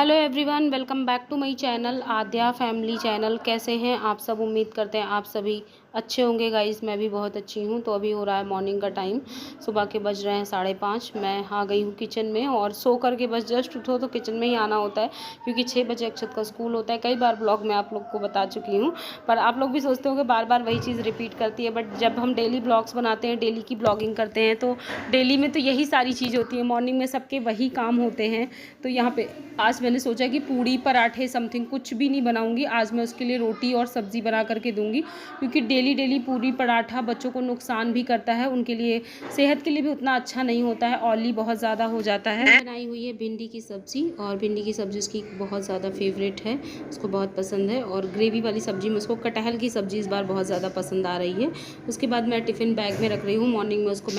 Hello everyone, welcome back to my channel Aadya family channel. कैसे हैं आप सब? उम्मीद करते हैं आप सभी अच्छे होंगे गाइस। मैं भी बहुत अच्छी हूं। तो अभी हो रहा है मॉर्निंग का टाइम, सुबह के बज रहे हैं 5:30। मैं आ गई हूं किचन में और सो करके बस जस्ट उठो तो किचन में ही आना होता है, क्योंकि 6 बजे अक्षत का स्कूल होता है। कई बार ब्लॉग में आप लोग को बता चुकी हूँ, पर आप लोग भी सोचते हो कि बार बार वही चीज़ रिपीट करती है। बट जब हम डेली ब्लॉग्स बनाते हैं, डेली की ब्लॉगिंग करते हैं, तो डेली में तो यही सारी चीज़ होती है। मॉर्निंग में सबके वही काम होते हैं। तो यहाँ पे आज मैंने सोचा कि पूड़ी पराठे समथिंग कुछ भी नहीं बनाऊंगी। आज मैं उसके लिए रोटी और सब्ज़ी बना करके दूंगी, क्योंकि डेली पूरी पराठा बच्चों को नुकसान भी करता है, उनके लिए सेहत के लिए भी उतना अच्छा नहीं होता है, ऑयली बहुत ज़्यादा हो जाता है। बनाई हुई है भिंडी की सब्ज़ी, और भिंडी की सब्ज़ी उसकी बहुत ज़्यादा फेवरेट है, उसको बहुत पसंद है। और ग्रेवी वाली सब्ज़ी में उसको कटहल की सब्ज़ी इस बार बहुत ज़्यादा पसंद आ रही है। उसके बाद मैं टिफ़िन बैग में रख रही हूँ। मॉर्निंग में उसको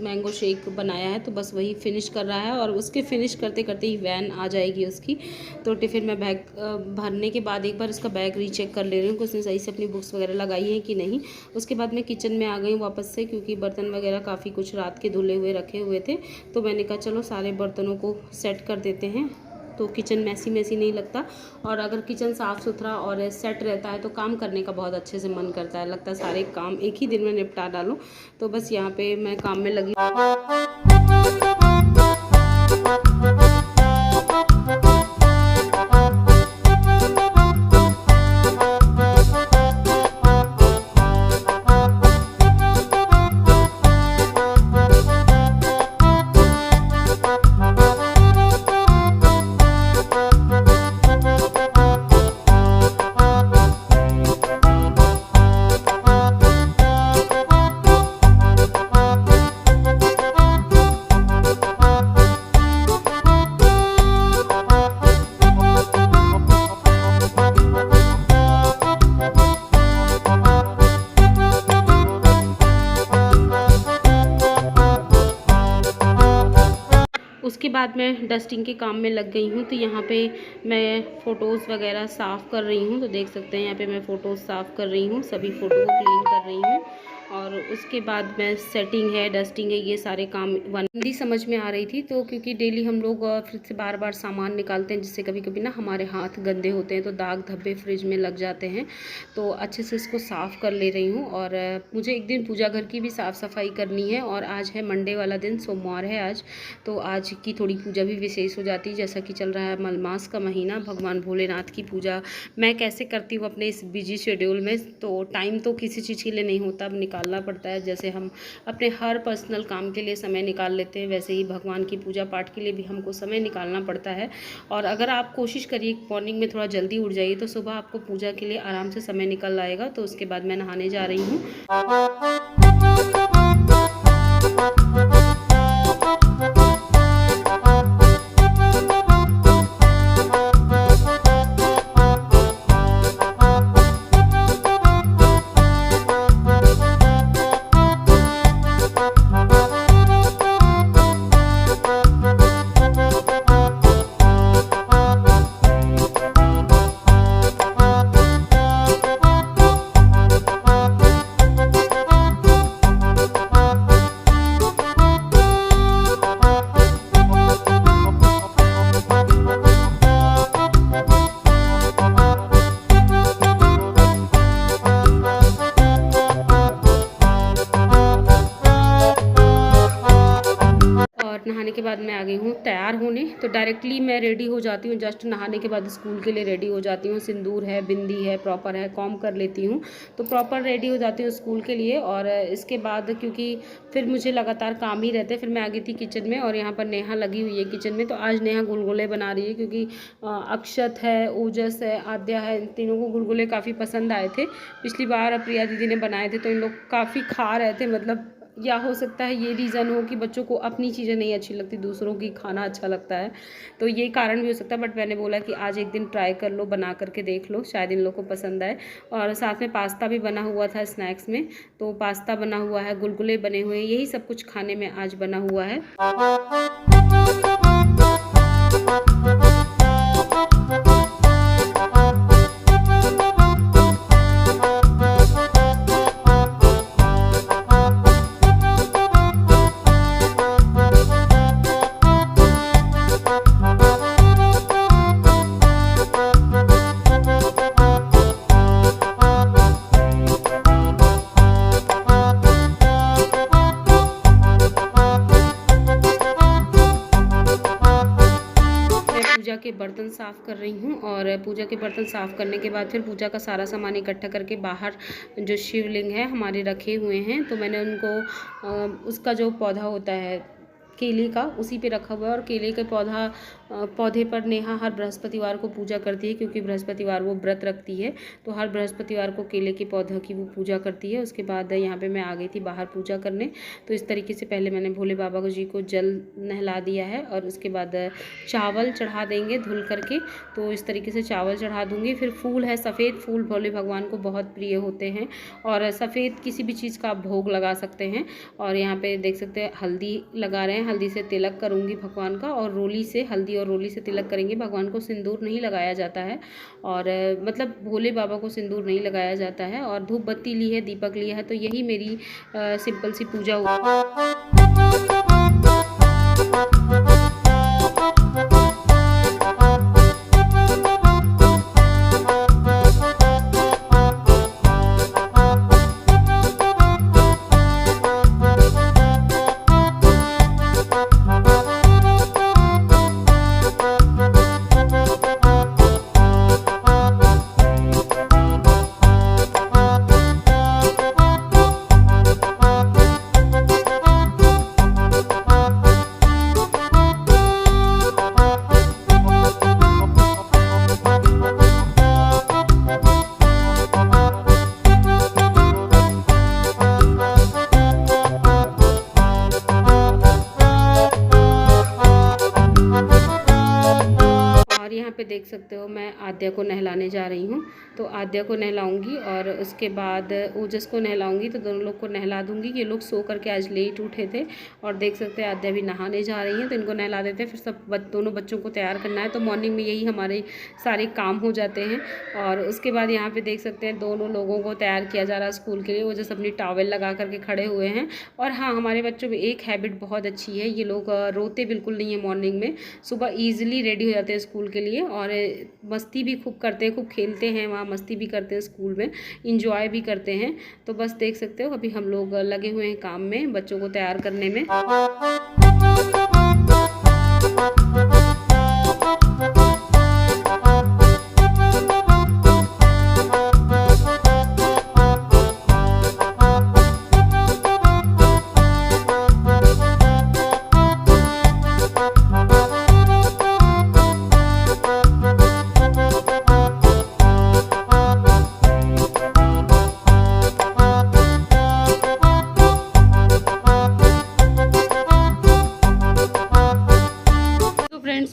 मैंगो शेक बनाया है, तो बस वही फिनिश कर रहा है, और उसके फिनिश करते करते ही वैन आ जाएगी उसकी। तो टिफ़िन में बैग भरने के बाद एक बार उसका बैग रीचेक कर ले रही हूँ कि उसने सही से अपनी बुक्स वगैरह लगाई हैं कि नहीं। उसके बाद मैं किचन में आ गई हूँ वापस से, क्योंकि बर्तन वगैरह काफ़ी कुछ रात के धुले हुए रखे हुए थे। तो मैंने कहा चलो सारे बर्तनों को सेट कर देते हैं, तो किचन मैसी नहीं लगता। और अगर किचन साफ़ सुथरा और सेट रहता है तो काम करने का बहुत अच्छे से मन करता है, लगता है सारे काम एक ही दिन में निपटा डालूँ। तो बस यहाँ पे मैं काम में लगी। उसके बाद मैं डस्टिंग के काम में लग गई हूँ। तो यहाँ पे मैं फ़ोटोज़ वगैरह साफ़ कर रही हूँ। तो देख सकते हैं यहाँ पे मैं फ़ोटोज़ साफ़ कर रही हूँ, सभी फ़ोटो को क्लीन कर रही हूँ। और उसके बाद मैं सेटिंग है, डस्टिंग है, ये सारे काम हिंदी समझ में आ रही थी। तो क्योंकि डेली हम लोग फिर से बार बार सामान निकालते हैं, जिससे कभी कभी ना हमारे हाथ गंदे होते हैं, तो दाग धब्बे फ्रिज में लग जाते हैं। तो अच्छे से इसको साफ़ कर ले रही हूँ। और मुझे एक दिन पूजा घर की भी साफ़ सफाई करनी है, और आज है मंडे वाला दिन, सोमवार है आज। तो आज की थोड़ी पूजा भी विशेष हो जाती है, जैसा कि चल रहा है मलमास का महीना, भगवान भोलेनाथ की पूजा मैं कैसे करती हूँ अपने इस बिजी शेड्यूल में। तो टाइम तो किसी चीज़ के लिए नहीं होता, अब निकालना पड़ता है। जैसे हम अपने हर पर्सनल काम के लिए समय निकाल लेते हैं, वैसे ही भगवान की पूजा पाठ के लिए भी हमको समय निकालना पड़ता है। और अगर आप कोशिश करिए मॉर्निंग में थोड़ा जल्दी उठ जाइए, तो सुबह आपको पूजा के लिए आराम से समय निकल आएगा। तो उसके बाद मैं नहाने जा रही हूँ। नहाने के बाद मैं आ गई हूँ तैयार होने। तो डायरेक्टली मैं रेडी हो जाती हूँ, जस्ट नहाने के बाद स्कूल के लिए रेडी हो जाती हूँ। सिंदूर है, बिंदी है, प्रॉपर है, कॉम कर लेती हूँ, तो प्रॉपर रेडी हो जाती हूँ स्कूल के लिए। और इसके बाद क्योंकि फिर मुझे लगातार काम ही रहते, फिर मैं आ गई थी किचन में। और यहाँ पर नेहा लगी हुई है किचन में। तो आज नेहा गुलगुले बना रही है, क्योंकि अक्षत है, ओजस है, आद्या है, इन तीनों को गुलगुले काफ़ी पसंद आए थे। पिछली बार प्रिया दीदी ने बनाए थे, तो इन लोग काफ़ी खा रहे थे। मतलब या हो सकता है ये रीज़न हो कि बच्चों को अपनी चीज़ें नहीं अच्छी लगती, दूसरों की खाना अच्छा लगता है, तो ये कारण भी हो सकता है। बट मैंने बोला कि आज एक दिन ट्राई कर लो, बना करके देख लो, शायद इन लोग को पसंद आए। और साथ में पास्ता भी बना हुआ था स्नैक्स में, तो पास्ता बना हुआ है, गुलगुले बने हुए हैं, यही सब कुछ खाने में आज बना हुआ है। पूजा के बर्तन साफ़ कर रही हूँ। और पूजा के बर्तन साफ़ करने के बाद फिर पूजा का सारा सामान इकट्ठा करके बाहर जो शिवलिंग है हमारे रखे हुए हैं, तो मैंने उनको उसका जो पौधा होता है केले का, उसी पे रखा हुआ है। और केले के पौधे पर नेहा हर बृहस्पतिवार को पूजा करती है, क्योंकि बृहस्पतिवार वो व्रत रखती है, तो हर बृहस्पतिवार को केले के पौधे की वो पूजा करती है। उसके बाद यहाँ पे मैं आ गई थी बाहर पूजा करने। तो इस तरीके से पहले मैंने भोले बाबा जी को जल नहला दिया है, और उसके बाद चावल चढ़ा देंगे धुल करके। तो इस तरीके से चावल चढ़ा दूँगी। फिर फूल है, सफ़ेद फूल भोले भगवान को बहुत प्रिय होते हैं, और सफ़ेद किसी भी चीज़ का आप भोग लगा सकते हैं। और यहाँ पे देख सकते हैं हल्दी लगा रहे हैं, हल्दी से तिलक करूँगी भगवान का, और रोली से, हल्दी और रोली से तिलक करेंगे। भगवान को सिंदूर नहीं लगाया जाता है, और मतलब भोले बाबा को सिंदूर नहीं लगाया जाता है। और धूप बत्ती ली है, दीपक लिया है, तो यही मेरी सिंपल सी पूजा होती है। यहाँ पे देख सकते हो मैं आद्या को नहलाने जा रही हूँ। तो आद्या को नहलाऊंगी और उसके बाद ओजस को नहलाऊंगी, तो दोनों लोग को नहला दूंगी। ये लोग सो करके आज लेट उठे थे, और देख सकते हैं आद्या भी नहाने जा रही हैं, तो इनको नहला देते हैं। फिर सब दोनों बच्चों को तैयार करना है, तो मॉर्निंग में यही हमारे सारे काम हो जाते हैं। और उसके बाद यहाँ पर देख सकते हैं दोनों लोगों को तैयार किया जा रहा है स्कूल के लिए। ओजस अपनी टॉवेल लगा करके खड़े हुए हैं। और हाँ, हमारे बच्चों में एक हैबिट बहुत अच्छी है, ये लोग रोते बिल्कुल नहीं है मॉर्निंग में। सुबह ईजिली रेडी हो जाते हैं स्कूल के लिए, और मस्ती भी खूब करते हैं, खूब खेलते हैं, वहाँ मस्ती भी करते हैं स्कूल में, इंजॉय भी करते हैं। तो बस देख सकते हो अभी हम लोग लगे हुए हैं काम में, बच्चों को तैयार करने में।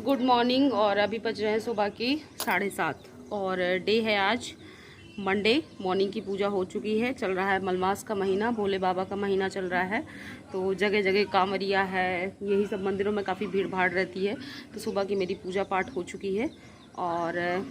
गुड मॉर्निंग, और अभी बज रहे हैं सुबह की 7:30, और डे है आज मंडे। मॉर्निंग की पूजा हो चुकी है, चल रहा है मलमास का महीना, भोले बाबा का महीना चल रहा है। तो जगह जगह कांवरिया है, यही सब मंदिरों में काफ़ी भीड़ भाड़ रहती है। तो सुबह की मेरी पूजा पाठ हो चुकी है, और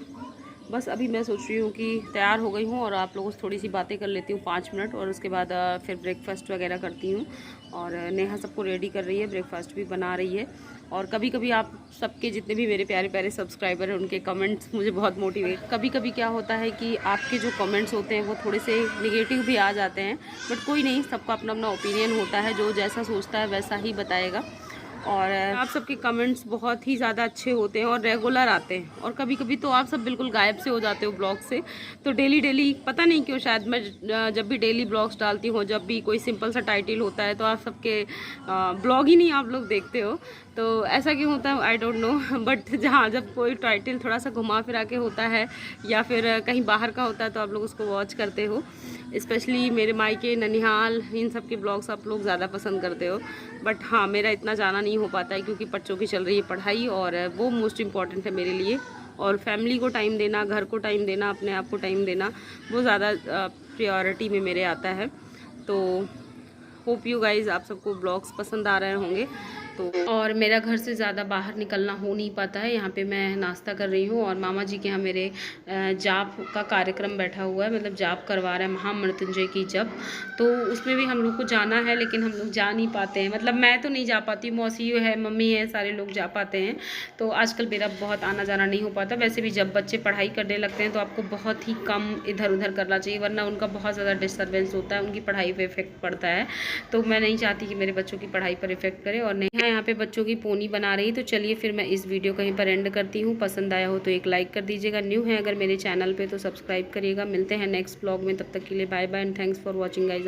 बस अभी मैं सोच रही हूँ कि तैयार हो गई हूँ और आप लोगों से थोड़ी सी बातें कर लेती हूँ 5 मिनट, और उसके बाद फिर ब्रेकफास्ट वगैरह करती हूँ। और नेहा सबको रेडी कर रही है, ब्रेकफास्ट भी बना रही है। और कभी कभी आप सबके जितने भी मेरे प्यारे प्यारे सब्सक्राइबर हैं उनके कमेंट्स मुझे बहुत मोटिवेट, कभी कभी क्या होता है कि आपके जो कमेंट्स होते हैं वो थोड़े से नेगेटिव भी आ जाते हैं, बट कोई नहीं, सबका अपना अपना ओपिनियन होता है, जो जैसा सोचता है वैसा ही बताएगा। और आप सबके कमेंट्स बहुत ही ज़्यादा अच्छे होते हैं और रेगुलर आते हैं, और कभी कभी तो आप सब बिल्कुल गायब से हो जाते हो ब्लॉग से। तो डेली पता नहीं क्यों, शायद मैं जब भी डेली ब्लॉग्स डालती हूँ, जब भी कोई सिंपल सा टाइटल होता है, तो आप सबके ब्लॉग ही नहीं आप लोग देखते हो। तो ऐसा क्यों होता है आई डोंट नो, बट जहाँ जब कोई टाइटल थोड़ा सा घुमा फिरा के होता है या फिर कहीं बाहर का होता है, तो आप लोग उसको वॉच करते हो। स्पेशली मेरे मायके, ननिहाल, इन सब के ब्लॉग्स आप लोग ज़्यादा पसंद करते हो। बट हाँ, मेरा इतना जाना नहीं हो पाता है, क्योंकि बच्चों की चल रही है पढ़ाई, और वो मोस्ट इम्पॉर्टेंट है मेरे लिए। और फैमिली को टाइम देना, घर को टाइम देना, अपने आप को टाइम देना, वो ज़्यादा प्रायोरिटी में मेरे आता है। तो होप यू गाइज़ आप सबको ब्लॉग्स पसंद आ रहे होंगे। तो और मेरा घर से ज़्यादा बाहर निकलना हो नहीं पाता है। यहाँ पे मैं नाश्ता कर रही हूँ, और मामा जी के यहाँ मेरे जाप का कार्यक्रम बैठा हुआ है, मतलब जाप करवा रहे हैं, महामृत्युंजय की जप। तो उसमें भी हम लोग को जाना है, लेकिन हम लोग जा नहीं पाते हैं, मतलब मैं तो नहीं जा पाती, मौसी है, मम्मी है, सारे लोग जा पाते हैं। तो आजकल मेरा बहुत आना जाना नहीं हो पाता। वैसे भी जब बच्चे पढ़ाई करने लगते हैं तो आपको बहुत ही कम इधर उधर करना चाहिए, वरना उनका बहुत ज़्यादा डिस्टर्बेंस होता है, उनकी पढ़ाई पर इफेक्ट पड़ता है। तो मैं नहीं चाहती कि मेरे बच्चों की पढ़ाई पर इफेक्ट करे। और नहीं यहाँ पे बच्चों की पोनी बना रही। तो चलिए फिर मैं इस वीडियो कहीं पर एंड करती हूँ। पसंद आया हो तो एक लाइक कर दीजिएगा, न्यू है अगर मेरे चैनल पे तो सब्सक्राइब करिएगा। मिलते हैं नेक्स्ट ब्लॉग में, तब तक के लिए bye bye and thanks for watching guys.